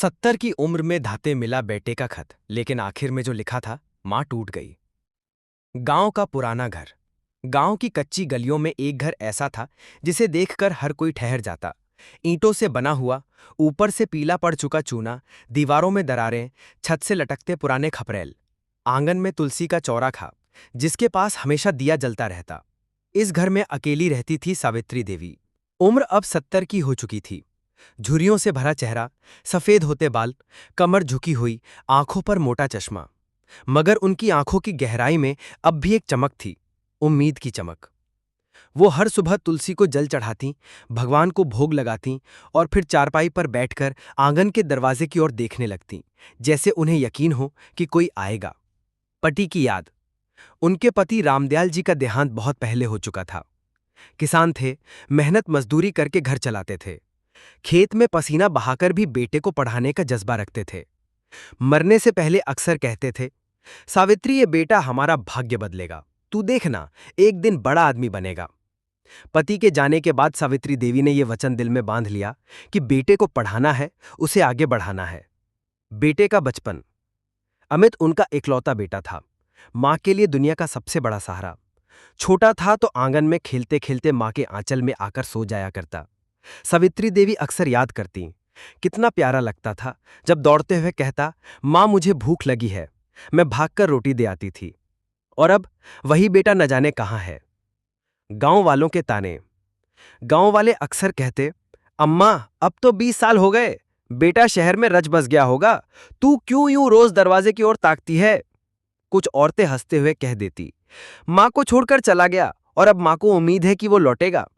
70 की उम्र में धाते मिला बेटे का खत, लेकिन आखिर में जो लिखा था, मां टूट गई। गांव का पुराना घर। गांव की कच्ची गलियों में एक घर ऐसा था जिसे देखकर हर कोई ठहर जाता। ईंटों से बना हुआ, ऊपर से पीला पड़ चुका चूना, दीवारों में दरारें, छत से लटकते पुराने खपरेल। आंगन में तुलसी का चौरा खा, जिसके पास हमेशा दिया जलता रहता। इस घर में अकेली रहती थी सावित्री देवी। उम्र अब 70 की हो चुकी थी। झुर्रियों से भरा चेहरा, सफेद होते बाल, कमर झुकी हुई, आंखों पर मोटा चश्मा। मगर उनकी आंखों की गहराई में अब भी एक चमक थी, उम्मीद की चमक। वो हर सुबह तुलसी को जल चढ़ाती, भगवान को भोग लगाती और फिर चारपाई पर बैठकर आंगन के दरवाजे की ओर देखने लगती, जैसे उन्हें यकीन हो कि कोई आएगा। पति की याद। उनके पति रामदयाल जी का देहांत बहुत पहले हो चुका था। किसान थे, मेहनत मजदूरी करके घर चलाते थे। खेत में पसीना बहाकर भी बेटे को पढ़ाने का जज्बा रखते थे। मरने से पहले अक्सर कहते थे, सावित्री, ये बेटा हमारा भाग्य बदलेगा। तू देखना, एक दिन बड़ा आदमी बनेगा। पति के जाने के बाद सावित्री देवी ने यह वचन दिल में बांध लिया कि बेटे को पढ़ाना है, उसे आगे बढ़ाना है। बेटे का बचपन। अमित उनका इकलौता बेटा था, मां के लिए दुनिया का सबसे बड़ा सहारा। छोटा था तो आंगन में खेलते खेलते मां के आंचल में आकर सो जाया करता। सावित्री देवी अक्सर याद करती, कितना प्यारा लगता था जब दौड़ते हुए कहता, मां मुझे भूख लगी है। मैं भागकर रोटी दे आती थी। और अब वही बेटा न जाने कहां है। गांव वालों के ताने। गांव वाले अक्सर कहते, अम्मा अब तो 20 साल हो गए, बेटा शहर में रच बस गया होगा, तू क्यों यूं रोज दरवाजे की ओर ताकती है। कुछ औरतें हंसते हुए कह देती, मां को छोड़कर चला गया और अब मां को उम्मीद है कि वो लौटेगा।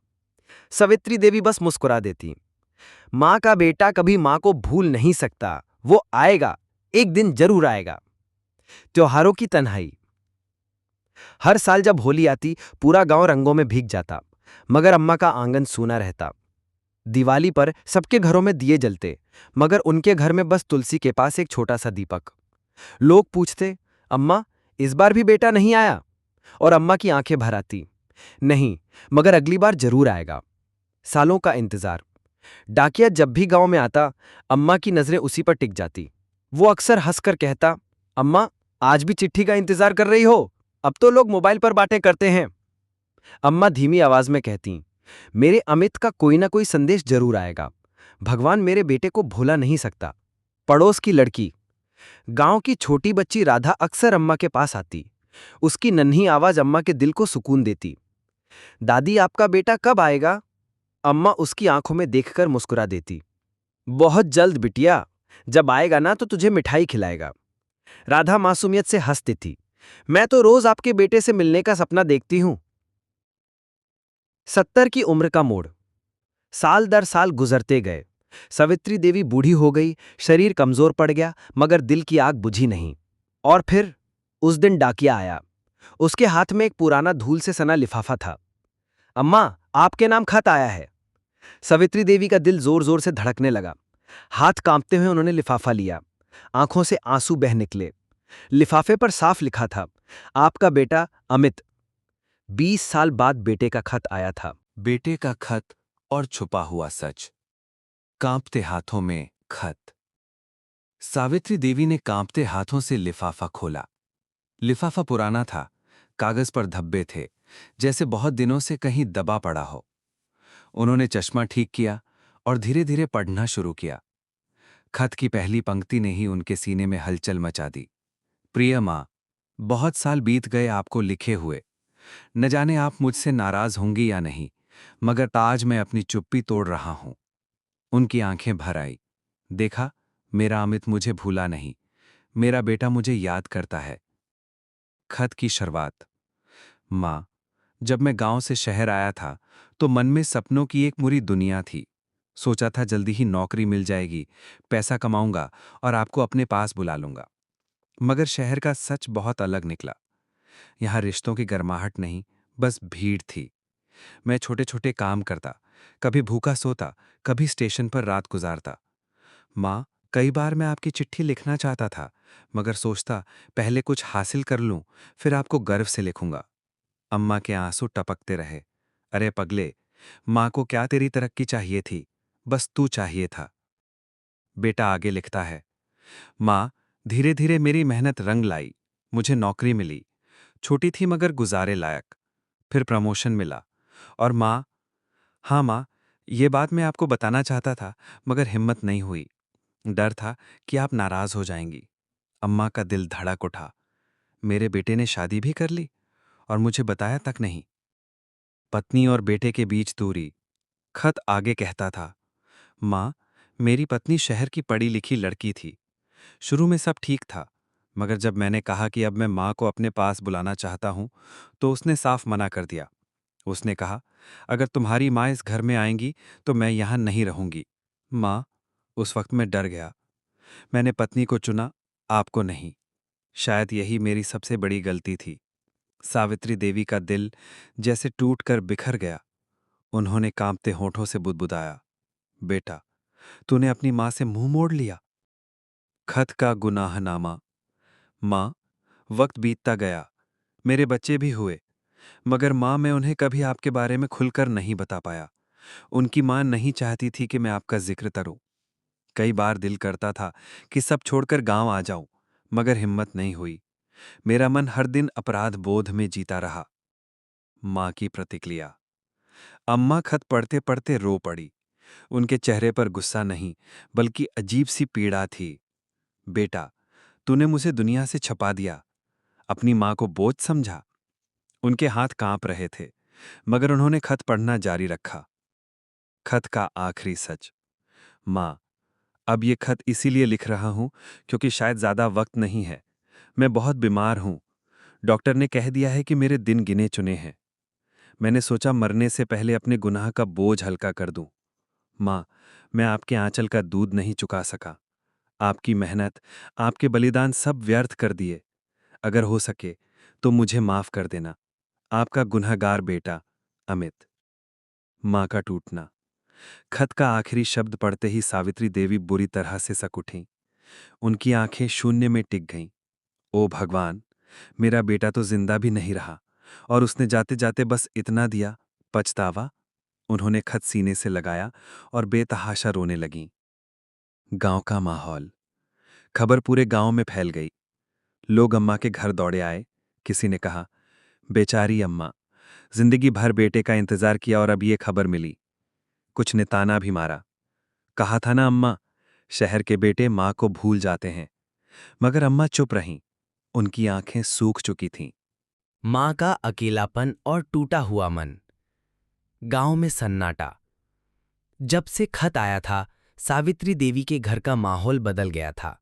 सावित्री देवी बस मुस्कुरा देती, मां का बेटा कभी मां को भूल नहीं सकता, वो आएगा, एक दिन जरूर आएगा। त्योहारों की तन्हाई। हर साल जब होली आती, पूरा गांव रंगों में भीग जाता, मगर अम्मा का आंगन सूना रहता। दिवाली पर सबके घरों में दिए जलते, मगर उनके घर में बस तुलसी के पास एक छोटा सा दीपक। लोग पूछते, अम्मा इस बार भी बेटा नहीं आया? और अम्मा की आंखें भर आती, नहीं, मगर अगली बार जरूर आएगा। सालों का इंतजार। डाकिया जब भी गांव में आता, अम्मा की नजरें उसी पर टिक जाती। वो अक्सर हंसकर कहता, अम्मा आज भी चिट्ठी का इंतजार कर रही हो? अब तो लोग मोबाइल पर बातें करते हैं। अम्मा धीमी आवाज में कहती, मेरे अमित का कोई ना कोई संदेश जरूर आएगा। भगवान मेरे बेटे को भुला नहीं सकता। पड़ोस की लड़की। गांव की छोटी बच्ची राधा अक्सर अम्मा के पास आती। उसकी नन्ही आवाज अम्मा के दिल को सुकून देती। दादी आपका बेटा कब आएगा? अम्मा उसकी आंखों में देखकर मुस्कुरा देती, बहुत जल्द बिटिया, जब आएगा ना तो तुझे मिठाई खिलाएगा। राधा मासूमियत से हंसती थी, मैं तो रोज आपके बेटे से मिलने का सपना देखती हूं। 70 की उम्र का मोड़। साल दर साल गुजरते गए। सावित्री देवी बूढ़ी हो गई, शरीर कमजोर पड़ गया, मगर दिल की आग बुझी नहीं। और फिर उस दिन डाकिया आया। उसके हाथ में एक पुराना धूल से सना लिफाफा था। अम्मा आपके नाम खत आया है। सावित्री देवी का दिल जोर जोर से धड़कने लगा। हाथ कांपते हुए उन्होंने लिफाफा लिया। आंखों से आंसू बह निकले। लिफाफे पर साफ लिखा था, आपका बेटा अमित। 20 साल बाद बेटे का खत आया था। बेटे का खत और छुपा हुआ सच। कांपते हाथों में खत। सावित्री देवी ने कांपते हाथों से लिफाफा खोला। लिफाफा पुराना था, कागज पर धब्बे थे, जैसे बहुत दिनों से कहीं दबा पड़ा हो। उन्होंने चश्मा ठीक किया और धीरे धीरे पढ़ना शुरू किया। खत की पहली पंक्ति ने ही उनके सीने में हलचल मचा दी। प्रिय मां, बहुत साल बीत गए आपको लिखे हुए। न जाने आप मुझसे नाराज होंगी या नहीं, मगर आज मैं अपनी चुप्पी तोड़ रहा हूं। उनकी आंखें भर आई। देखा, मेरा अमित मुझे भूला नहीं, मेरा बेटा मुझे याद करता है। खत की शुरुआत। मां, जब मैं गांव से शहर आया था तो मन में सपनों की एक पूरी दुनिया थी। सोचा था जल्दी ही नौकरी मिल जाएगी, पैसा कमाऊंगा और आपको अपने पास बुला लूंगा। मगर शहर का सच बहुत अलग निकला। यहां रिश्तों की गर्माहट नहीं, बस भीड़ थी। मैं छोटे छोटे काम करता, कभी भूखा सोता, कभी स्टेशन पर रात गुजारता। माँ, कई बार मैं आपकी चिट्ठी लिखना चाहता था, मगर सोचता पहले कुछ हासिल कर लूं, फिर आपको गर्व से लिखूंगा। अम्मा के आंसू टपकते रहे। अरे पगले, माँ को क्या तेरी तरक्की चाहिए थी, बस तू चाहिए था। बेटा आगे लिखता है, माँ, धीरे धीरे मेरी मेहनत रंग लाई। मुझे नौकरी मिली, छोटी थी मगर गुजारे लायक। फिर प्रमोशन मिला। और माँ, हाँ माँ, ये बात मैं आपको बताना चाहता था मगर हिम्मत नहीं हुई। डर था कि आप नाराज हो जाएंगी। अम्मा का दिल धड़क उठा। मेरे बेटे ने शादी भी कर ली और मुझे बताया तक नहीं। पत्नी और बेटे के बीच दूरी। खत आगे कहता था, माँ, मेरी पत्नी शहर की पढ़ी लिखी लड़की थी। शुरू में सब ठीक था, मगर जब मैंने कहा कि अब मैं माँ को अपने पास बुलाना चाहता हूँ, तो उसने साफ मना कर दिया। उसने कहा, अगर तुम्हारी माँ इस घर में आएंगी तो मैं यहाँ नहीं रहूंगी। माँ, उस वक्त मैं डर गया। मैंने पत्नी को चुना, आपको नहीं। शायद यही मेरी सबसे बड़ी गलती थी। सावित्री देवी का दिल जैसे टूटकर बिखर गया। उन्होंने कांपते होठों से बुदबुदाया, बेटा, तूने अपनी माँ से मुंह मोड़ लिया। खत का गुनाहनामा। माँ, वक्त बीतता गया, मेरे बच्चे भी हुए, मगर माँ, मैं उन्हें कभी आपके बारे में खुलकर नहीं बता पाया। उनकी माँ नहीं चाहती थी कि मैं आपका जिक्र करूं। कई बार दिल करता था कि सब छोड़कर गांव आ जाऊं, मगर हिम्मत नहीं हुई। मेरा मन हर दिन अपराध बोध में जीता रहा। माँ की प्रतिक्रिया। अम्मा खत पढ़ते पढ़ते रो पड़ी। उनके चेहरे पर गुस्सा नहीं, बल्कि अजीब सी पीड़ा थी। बेटा, तूने मुझे दुनिया से छपा दिया, अपनी माँ को बोझ समझा। उनके हाथ कांप रहे थे, मगर उन्होंने खत पढ़ना जारी रखा। खत का आखिरी सच। माँ, अब ये खत इसीलिए लिख रहा हूं क्योंकि शायद ज्यादा वक्त नहीं है। मैं बहुत बीमार हूं। डॉक्टर ने कह दिया है कि मेरे दिन गिने चुने हैं। मैंने सोचा मरने से पहले अपने गुनाह का बोझ हल्का कर दूं। माँ, मैं आपके आंचल का दूध नहीं चुका सका। आपकी मेहनत, आपके बलिदान सब व्यर्थ कर दिए। अगर हो सके तो मुझे माफ कर देना। आपका गुनहगार बेटा, अमित। माँ का टूटना। खत का आखिरी शब्द पढ़ते ही सावित्री देवी बुरी तरह से सक उठीं। उनकी आंखें शून्य में टिक गईं। ओ भगवान, मेरा बेटा तो जिंदा भी नहीं रहा और उसने जाते जाते बस इतना दिया, पछतावा। उन्होंने खत सीने से लगाया और बेतहाशा रोने लगीं। गांव का माहौल। खबर पूरे गांव में फैल गई। लोग अम्मा के घर दौड़े आए। किसी ने कहा, बेचारी अम्मा, जिंदगी भर बेटे का इंतजार किया और अब ये खबर मिली। कुछ ने ताना भी मारा। कहा था ना अम्मा, शहर के बेटे माँ को भूल जाते हैं। मगर अम्मा चुप रहीं। उनकी आंखें सूख चुकी थीं। माँ का अकेलापन और टूटा हुआ मन। गांव में सन्नाटा। जब से खत आया था, सावित्री देवी के घर का माहौल बदल गया था।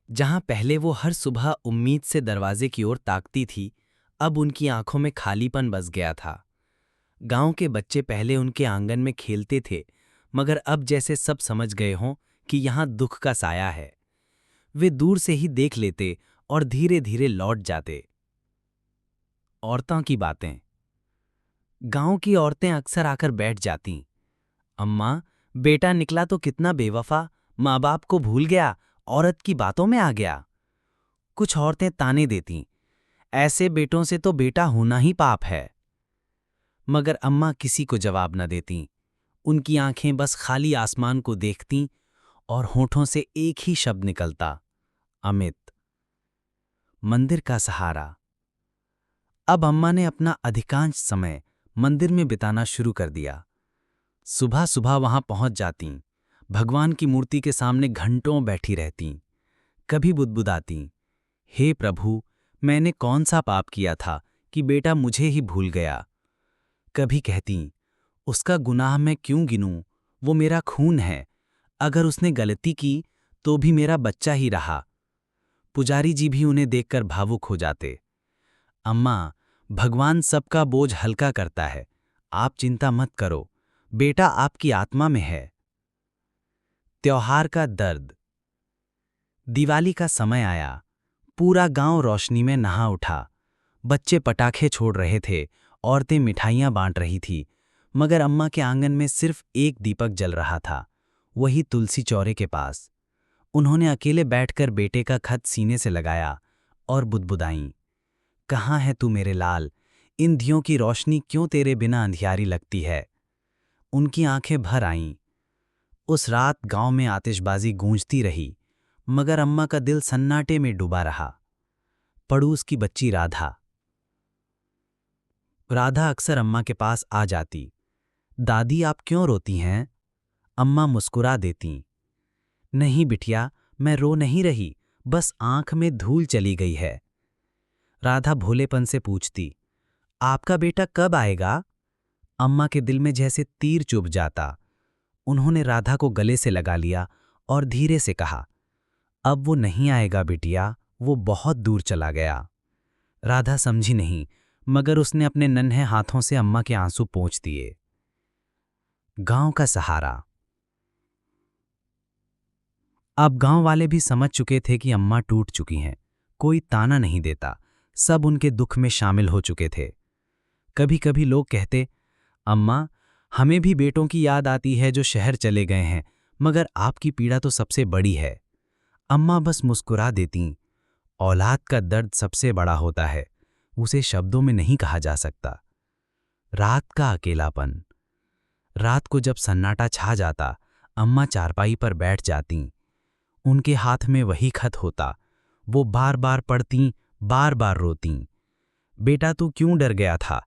जहां पहले वो हर सुबह उम्मीद से दरवाजे की ओर ताकती थी, अब उनकी आंखों में खालीपन बस गया था। गांव के बच्चे पहले उनके आंगन में खेलते थे, मगर अब जैसे सब समझ गए हों कि यहां दुख का साया है। वे दूर से ही देख लेते और धीरे धीरे लौट जाते। औरतों की बातें। गांव की औरतें अक्सर आकर बैठ जातीं। अम्मा, बेटा निकला तो कितना बेवफा, माँ बाप को भूल गया, औरत की बातों में आ गया। कुछ औरतें ताने देतीं, ऐसे बेटों से तो बेटा होना ही पाप है। मगर अम्मा किसी को जवाब न देतीं। उनकी आंखें बस खाली आसमान को देखतीं और होठों से एक ही शब्द निकलता, अमित। मंदिर का सहारा। अब अम्मा ने अपना अधिकांश समय मंदिर में बिताना शुरू कर दिया। सुबह सुबह वहां पहुंच जातीं, भगवान की मूर्ति के सामने घंटों बैठी रहतीं। कभी बुदबुदातीं, हे प्रभु, मैंने कौन सा पाप किया था कि बेटा मुझे ही भूल गया। कभी कहतीं, उसका गुनाह मैं क्यों गिनूं, वो मेरा खून है। अगर उसने गलती की तो भी मेरा बच्चा ही रहा। पुजारी जी भी उन्हें देखकर भावुक हो जाते। अम्मा, भगवान सबका बोझ हल्का करता है, आप चिंता मत करो, बेटा आपकी आत्मा में है। त्योहार का दर्द। दिवाली का समय आया। पूरा गांव रोशनी में नहा उठा। बच्चे पटाखे छोड़ रहे थे, औरतें मिठाइयां बांट रही थी, मगर अम्मा के आंगन में सिर्फ एक दीपक जल रहा था, वही तुलसी चौरे के पास। उन्होंने अकेले बैठकर बेटे का खत सीने से लगाया और बुदबुदाईं, कहाँ है तू मेरे लाल, इन दियों की रोशनी क्यों तेरे बिना अंधियारी लगती है। उनकी आंखें भर आईं। उस रात गांव में आतिशबाजी गूंजती रही, मगर अम्मा का दिल सन्नाटे में डूबा रहा। पड़ोस की बच्ची राधा राधा अक्सर अम्मा के पास आ जाती। दादी, आप क्यों रोती हैं? अम्मा मुस्कुरा देती। नहीं बिटिया, मैं रो नहीं रही, बस आंख में धूल चली गई है। राधा भोलेपन से पूछती, आपका बेटा कब आएगा? अम्मा के दिल में जैसे तीर चुभ जाता। उन्होंने राधा को गले से लगा लिया और धीरे से कहा, अब वो नहीं आएगा बिटिया, वो बहुत दूर चला गया। राधा समझी नहीं, मगर उसने अपने नन्हे हाथों से अम्मा के आंसू पोंछ दिए। गांव का सहारा। अब गांव वाले भी समझ चुके थे कि अम्मा टूट चुकी हैं। कोई ताना नहीं देता, सब उनके दुख में शामिल हो चुके थे। कभी कभी लोग कहते, अम्मा, हमें भी बेटों की याद आती है जो शहर चले गए हैं, मगर आपकी पीड़ा तो सबसे बड़ी है। अम्मा बस मुस्कुरा देतीं। औलाद का दर्द सबसे बड़ा होता है, उसे शब्दों में नहीं कहा जा सकता। रात का अकेलापन। रात को जब सन्नाटा छा जाता, अम्मा चारपाई पर बैठ जातीं। उनके हाथ में वही खत होता। वो बार बार पढ़तीं, बार बार रोतीं। बेटा, तू क्यों डर गया था?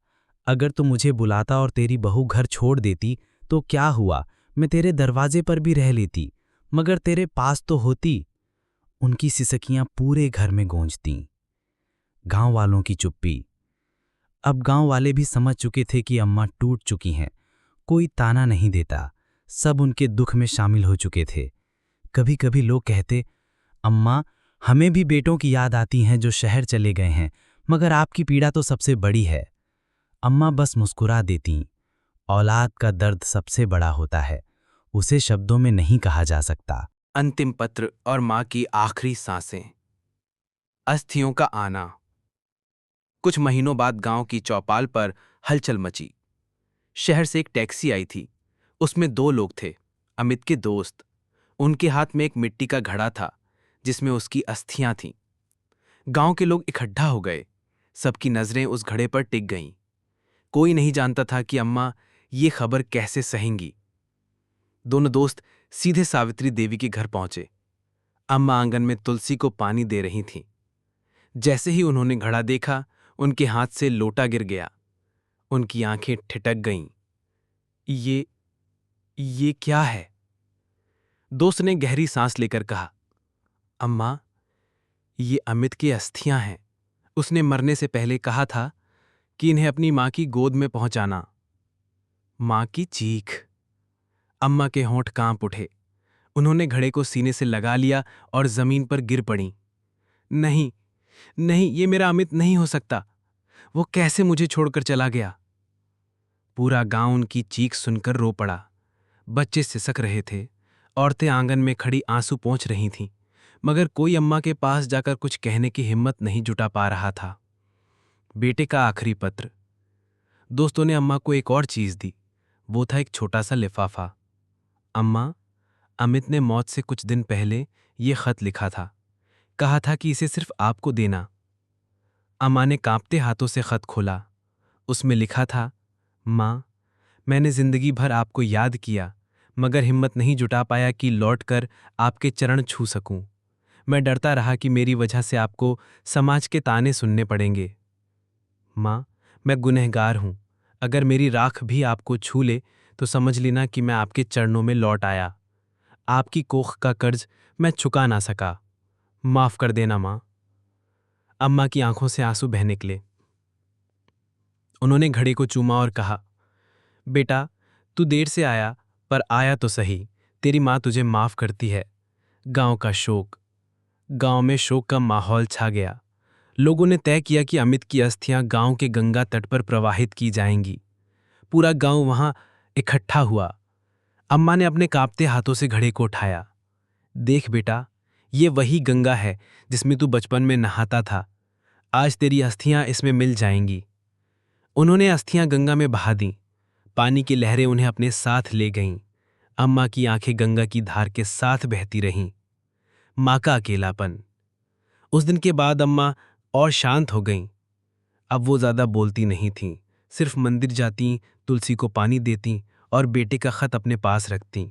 अगर तू मुझे बुलाता और तेरी बहू घर छोड़ देती तो क्या हुआ? मैं तेरे दरवाजे पर भी रह लेती, मगर तेरे पास तो होती। उनकी सिसकियां पूरे घर में गूंजतीं। गांव वालों की चुप्पी। अब गांव वाले भी समझ चुके थे कि अम्मा टूट चुकी हैं। कोई ताना नहीं देता, सब उनके दुख में शामिल हो चुके थे। कभी कभी लोग कहते, अम्मा, हमें भी बेटों की याद आती हैं जो शहर चले गए हैं, मगर आपकी पीड़ा तो सबसे बड़ी है। अम्मा बस मुस्कुरा देतीं। औलाद का दर्द सबसे बड़ा होता है, उसे शब्दों में नहीं कहा जा सकता। अंतिम पत्र और मां की आखिरी सांसें। अस्थियों का आना। कुछ महीनों बाद गांव की चौपाल पर हलचल मची। शहर से एक टैक्सी आई थी। उसमें 2 लोग थे, अमित के दोस्त। उनके हाथ में एक मिट्टी का घड़ा था जिसमें उसकी अस्थियां थीं। गांव के लोग इकट्ठा हो गए। सबकी नजरें उस घड़े पर टिक गईं। कोई नहीं जानता था कि अम्मा ये खबर कैसे सहेंगी। दोनों दोस्त सीधे सावित्री देवी के घर पहुंचे। अम्मा आंगन में तुलसी को पानी दे रही थीं। जैसे ही उन्होंने घड़ा देखा, उनके हाथ से लोटा गिर गया। उनकी आंखें ठिठक गईं। ये क्या है? दोस्त ने गहरी सांस लेकर कहा, अम्मा, ये अमित की अस्थियां हैं। उसने मरने से पहले कहा था कि इन्हें अपनी मां की गोद में पहुंचाना। मां की चीख। अम्मा के होंठ कांप उठे। उन्होंने घड़े को सीने से लगा लिया और जमीन पर गिर पड़ी। नहीं, नहीं, ये मेरा अमित नहीं हो सकता। वो कैसे मुझे छोड़कर चला गया? पूरा गांव उनकी चीख सुनकर रो पड़ा। बच्चे सिसक रहे थे, औरतें आंगन में खड़ी आंसू पोंछ रही थीं, मगर कोई अम्मा के पास जाकर कुछ कहने की हिम्मत नहीं जुटा पा रहा था। बेटे का आखिरी पत्र। दोस्तों ने अम्मा को एक और चीज दी। वो था एक छोटा सा लिफाफा। अम्मा, अमित ने मौत से कुछ दिन पहले ये खत लिखा था। कहा था कि इसे सिर्फ आपको देना। अम्मा ने कांपते हाथों से खत खोला। उसमें लिखा था, मां, मैंने जिंदगी भर आपको याद किया, मगर हिम्मत नहीं जुटा पाया कि लौटकर आपके चरण छू सकूं। मैं डरता रहा कि मेरी वजह से आपको समाज के ताने सुनने पड़ेंगे। मां, मैं गुनहगार हूं। अगर मेरी राख भी आपको छू ले तो समझ लेना कि मैं आपके चरणों में लौट आया। आपकी कोख का कर्ज मैं चुका ना सका। माफ कर देना मां। अम्मा की आंखों से आंसू बह निकले। उन्होंने घड़े को चूमा और कहा, बेटा, तू देर से आया, पर आया तो सही। तेरी मां तुझे माफ करती है। गांव का शोक। गांव में शोक का माहौल छा गया। लोगों ने तय किया कि अमित की अस्थियां गांव के गंगा तट पर प्रवाहित की जाएंगी। पूरा गांव वहां इकट्ठा हुआ। अम्मा ने अपने कांपते हाथों से घड़े को उठाया। देख बेटा, ये वही गंगा है जिसमें तू बचपन में नहाता था। आज तेरी अस्थियां इसमें मिल जाएंगी। उन्होंने अस्थियां गंगा में बहा दीं। पानी की लहरें उन्हें अपने साथ ले गईं। अम्मा की आंखें गंगा की धार के साथ बहती रहीं। मां का अकेलापन। उस दिन के बाद अम्मा और शांत हो गईं। अब वो ज्यादा बोलती नहीं थीं, सिर्फ मंदिर जातीं, तुलसी को पानी देतीं और बेटे का खत अपने पास रखतीं।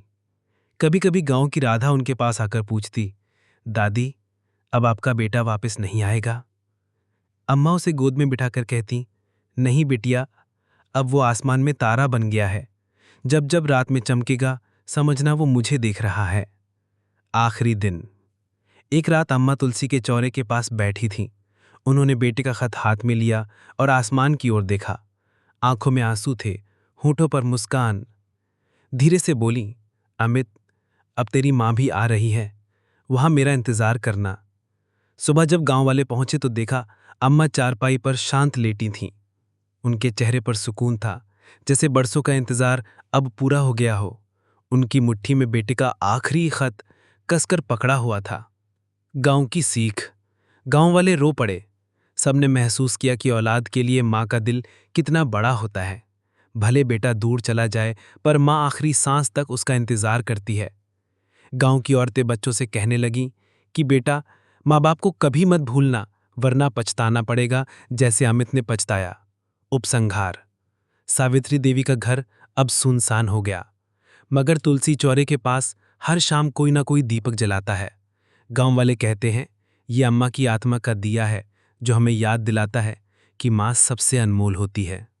कभी कभी गांव की राधा उनके पास आकर पूछती, दादी, अब आपका बेटा वापस नहीं आएगा? अम्मा उसे गोद में बिठाकर कहती, नहीं बिटिया, अब वो आसमान में तारा बन गया है। जब जब रात में चमकेगा, समझना वो मुझे देख रहा है। आखिरी दिन। एक रात अम्मा तुलसी के चौरे के पास बैठी थीं। उन्होंने बेटे का खत हाथ में लिया और आसमान की ओर देखा। आंखों में आंसू थे, होठों पर मुस्कान। धीरे से बोली, अमित, अब तेरी माँ भी आ रही है, वहां मेरा इंतजार करना। सुबह जब गांव वाले पहुंचे तो देखा अम्मा चारपाई पर शांत लेटी थीं। उनके चेहरे पर सुकून था, जैसे बरसों का इंतजार अब पूरा हो गया हो। उनकी मुट्ठी में बेटे का आखिरी खत कसकर पकड़ा हुआ था। गांव की सीख। गांव वाले रो पड़े। सबने महसूस किया कि औलाद के लिए माँ का दिल कितना बड़ा होता है। भले बेटा दूर चला जाए, पर माँ आखिरी सांस तक उसका इंतजार करती है। गांव की औरतें बच्चों से कहने लगीं कि बेटा, माँ बाप को कभी मत भूलना, वरना पछताना पड़ेगा, जैसे अमित ने पछताया। उपसंहार। सावित्री देवी का घर अब सुनसान हो गया, मगर तुलसी चौरे के पास हर शाम कोई ना कोई दीपक जलाता है। गांव वाले कहते हैं, ये अम्मा की आत्मा का दिया है, जो हमें याद दिलाता है कि माँ सबसे अनमोल होती है।